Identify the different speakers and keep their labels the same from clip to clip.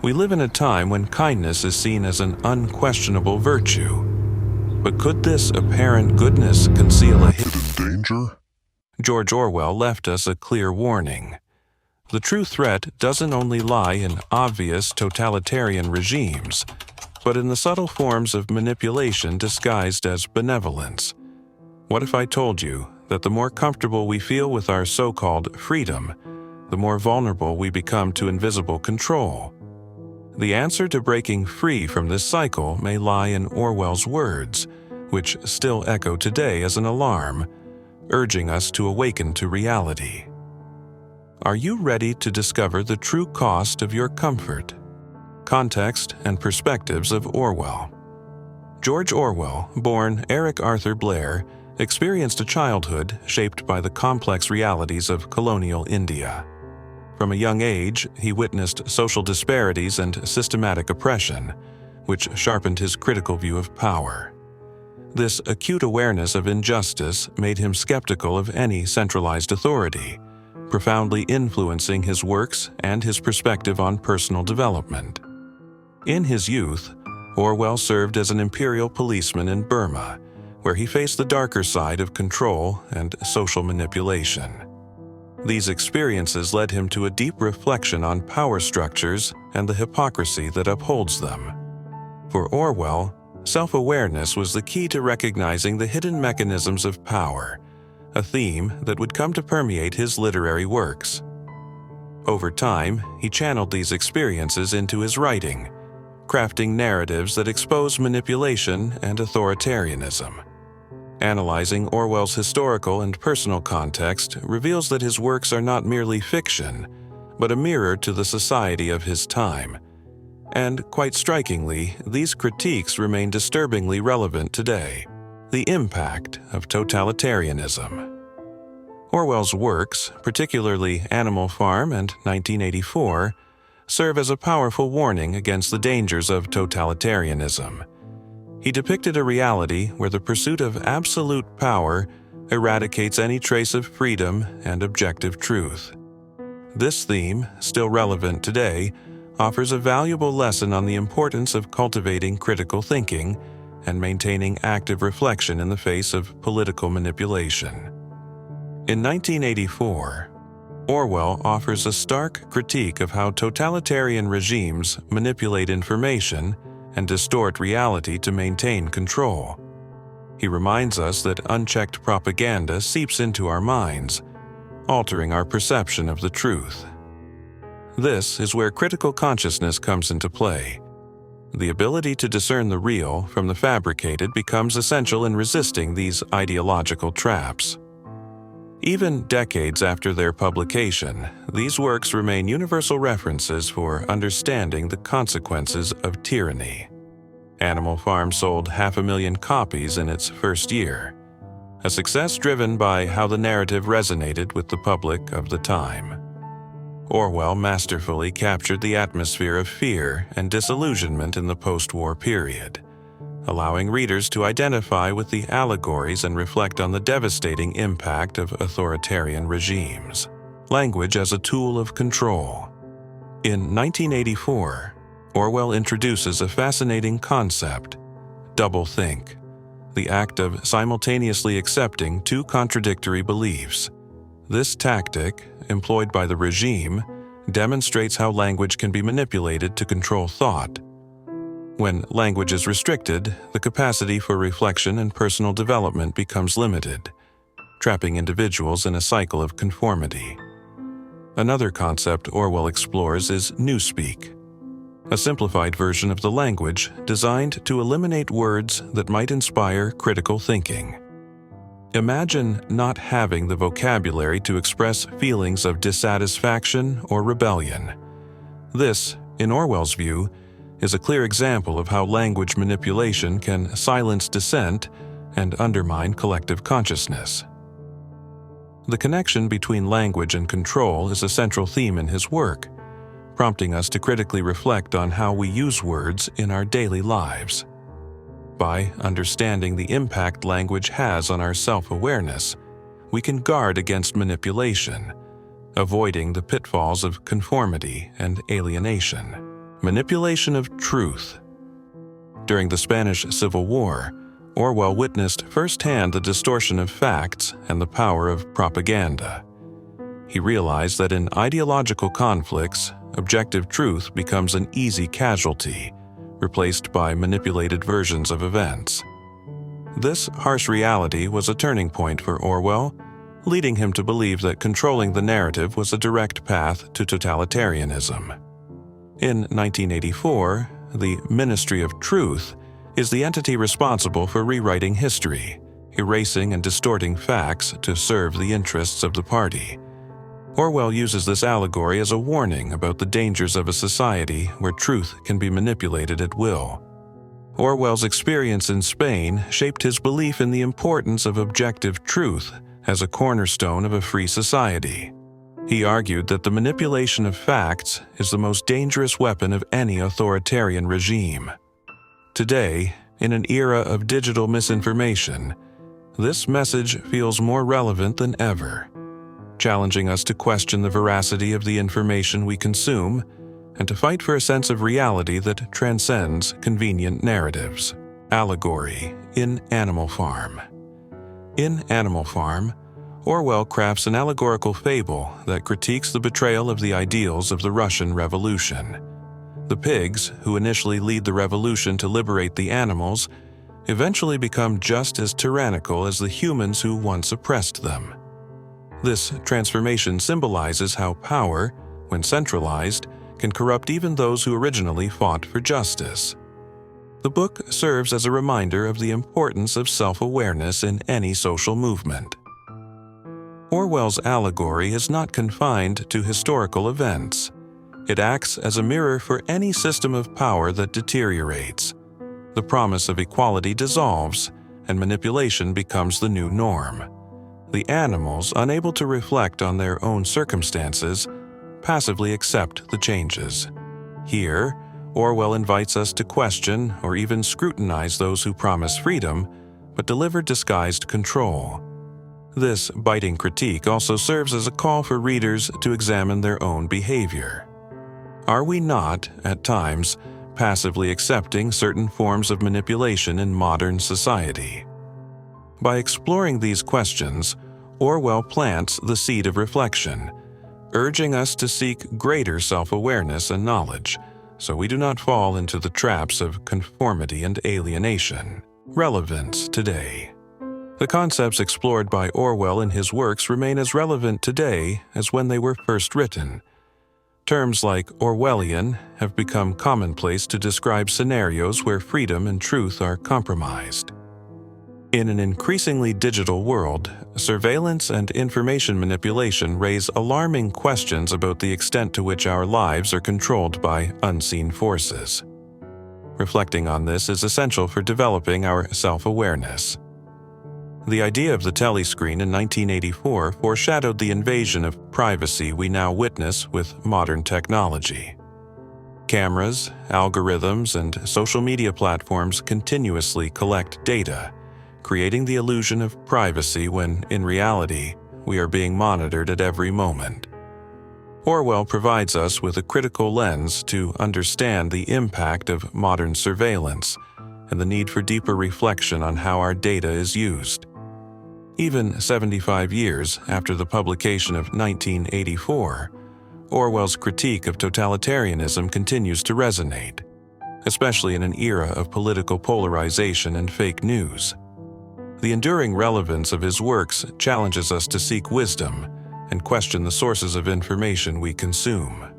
Speaker 1: We live in a time when kindness is seen as an unquestionable virtue. But could this apparent goodness conceal a hidden
Speaker 2: Danger?
Speaker 1: George Orwell left us a clear warning. The true threat doesn't only lie in obvious totalitarian regimes, but in the subtle forms of manipulation disguised as benevolence. What if I told you that the more comfortable we feel with our so-called freedom, the more vulnerable we become to invisible control? The answer to breaking free from this cycle may lie in Orwell's words, which still echo today as an alarm, urging us to awaken to reality. Are you ready to discover the true cost of your comfort? Context and perspectives of Orwell. George Orwell, born Eric Arthur Blair, experienced a childhood shaped by the complex realities of colonial India. From a young age, he witnessed social disparities and systematic oppression, which sharpened his critical view of power. This acute awareness of injustice made him skeptical of any centralized authority, profoundly influencing his works and his perspective on personal development. In his youth, Orwell served as an imperial policeman in Burma, where he faced the darker side of control and social manipulation. These experiences led him to a deep reflection on power structures and the hypocrisy that upholds them. For Orwell, self-awareness was the key to recognizing the hidden mechanisms of power, a theme that would come to permeate his literary works. Over time, he channeled these experiences into his writing, crafting narratives that expose manipulation and authoritarianism. Analyzing Orwell's historical and personal context reveals that his works are not merely fiction, but a mirror to the society of his time. And, quite strikingly, these critiques remain disturbingly relevant today. The impact of totalitarianism. Orwell's works, particularly Animal Farm and 1984, serve as a powerful warning against the dangers of totalitarianism. He depicted a reality where the pursuit of absolute power eradicates any trace of freedom and objective truth. This theme, still relevant today, offers a valuable lesson on the importance of cultivating critical thinking and maintaining active reflection in the face of political manipulation. In 1984, Orwell offers a stark critique of how totalitarian regimes manipulate information and distort reality to maintain control. He reminds us that unchecked propaganda seeps into our minds, altering our perception of the truth. This is where critical consciousness comes into play. The ability to discern the real from the fabricated becomes essential in resisting these ideological traps. Even decades after their publication, these works remain universal references for understanding the consequences of tyranny. Animal Farm sold 500,000 copies in its first year, a success driven by how the narrative resonated with the public of the time. Orwell masterfully captured the atmosphere of fear and disillusionment in the post-war period, allowing readers to identify with the allegories and reflect on the devastating impact of authoritarian regimes. Language as a tool of control. In 1984, Orwell introduces a fascinating concept: doublethink, the act of simultaneously accepting two contradictory beliefs. This tactic, employed by the regime, demonstrates how language can be manipulated to control thought. When language is restricted, the capacity for reflection and personal development becomes limited, trapping individuals in a cycle of conformity. Another concept Orwell explores is newspeak, a simplified version of the language designed to eliminate words that might inspire critical thinking. Imagine not having the vocabulary to express feelings of dissatisfaction or rebellion. This, in Orwell's view, is a clear example of how language manipulation can silence dissent and undermine collective consciousness. The connection between language and control is a central theme in his work, prompting us to critically reflect on how we use words in our daily lives. By understanding the impact language has on our self-awareness, we can guard against manipulation, avoiding the pitfalls of conformity and alienation. Manipulation of truth. During the Spanish Civil War, Orwell witnessed firsthand the distortion of facts and the power of propaganda. He realized that in ideological conflicts, objective truth becomes an easy casualty, replaced by manipulated versions of events. This harsh reality was a turning point for Orwell, leading him to believe that controlling the narrative was a direct path to totalitarianism. In 1984, the Ministry of Truth is the entity responsible for rewriting history, erasing and distorting facts to serve the interests of the party. Orwell uses this allegory as a warning about the dangers of a society where truth can be manipulated at will. Orwell's experience in Spain shaped his belief in the importance of objective truth as a cornerstone of a free society. He argued that the manipulation of facts is the most dangerous weapon of any authoritarian regime. Today, in an era of digital misinformation, this message feels more relevant than ever, challenging us to question the veracity of the information we consume and to fight for a sense of reality that transcends convenient narratives. Allegory in Animal Farm. In Animal Farm, Orwell crafts an allegorical fable that critiques the betrayal of the ideals of the Russian Revolution. The pigs, who initially lead the revolution to liberate the animals, eventually become just as tyrannical as the humans who once oppressed them. This transformation symbolizes how power, when centralized, can corrupt even those who originally fought for justice. The book serves as a reminder of the importance of self-awareness in any social movement. Orwell's allegory is not confined to historical events. It acts as a mirror for any system of power that deteriorates. The promise of equality dissolves, and manipulation becomes the new norm. The animals, unable to reflect on their own circumstances, passively accept the changes. Here, Orwell invites us to question or even scrutinize those who promise freedom, but deliver disguised control. This biting critique also serves as a call for readers to examine their own behavior. Are we not, at times, passively accepting certain forms of manipulation in modern society? By exploring these questions, Orwell plants the seed of reflection, urging us to seek greater self-awareness and knowledge, so we do not fall into the traps of conformity and alienation. Relevance today. The concepts explored by Orwell in his works remain as relevant today as when they were first written. Terms like Orwellian have become commonplace to describe scenarios where freedom and truth are compromised. In an increasingly digital world, surveillance and information manipulation raise alarming questions about the extent to which our lives are controlled by unseen forces. Reflecting on this is essential for developing our self-awareness. The idea of the telescreen in 1984 foreshadowed the invasion of privacy we now witness with modern technology. Cameras, algorithms, and social media platforms continuously collect data, creating the illusion of privacy when, in reality, we are being monitored at every moment. Orwell provides us with a critical lens to understand the impact of modern surveillance and the need for deeper reflection on how our data is used. Even 75 years after the publication of 1984, Orwell's critique of totalitarianism continues to resonate, especially in an era of political polarization and fake news. The enduring relevance of his works challenges us to seek wisdom and question the sources of information we consume.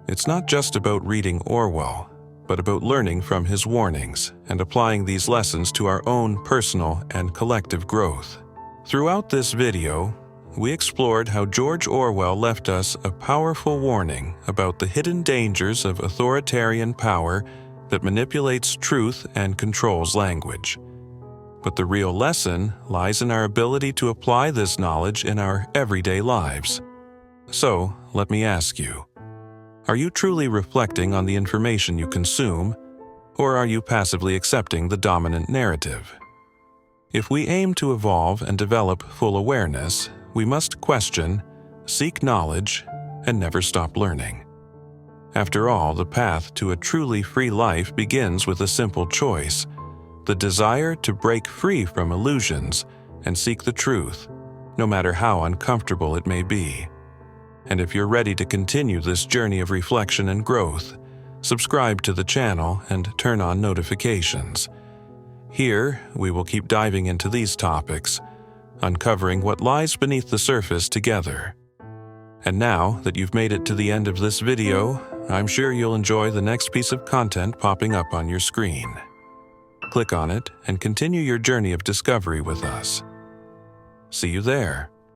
Speaker 1: It's not just about reading Orwell, but about learning from his warnings and applying these lessons to our own personal and collective growth. Throughout this video, we explored how George Orwell left us a powerful warning about the hidden dangers of authoritarian power that manipulates truth and controls language. But the real lesson lies in our ability to apply this knowledge in our everyday lives. So, let me ask you, are you truly reflecting on the information you consume, or are you passively accepting the dominant narrative? If we aim to evolve and develop full awareness, we must question, seek knowledge, and never stop learning. After all, the path to a truly free life begins with a simple choice: the desire to break free from illusions and seek the truth, no matter how uncomfortable it may be. And if you're ready to continue this journey of reflection and growth, subscribe to the channel and turn on notifications. Here, we will keep diving into these topics, uncovering what lies beneath the surface together. And now that you've made it to the end of this video, I'm sure you'll enjoy the next piece of content popping up on your screen. Click on it and continue your journey of discovery with us. See you there.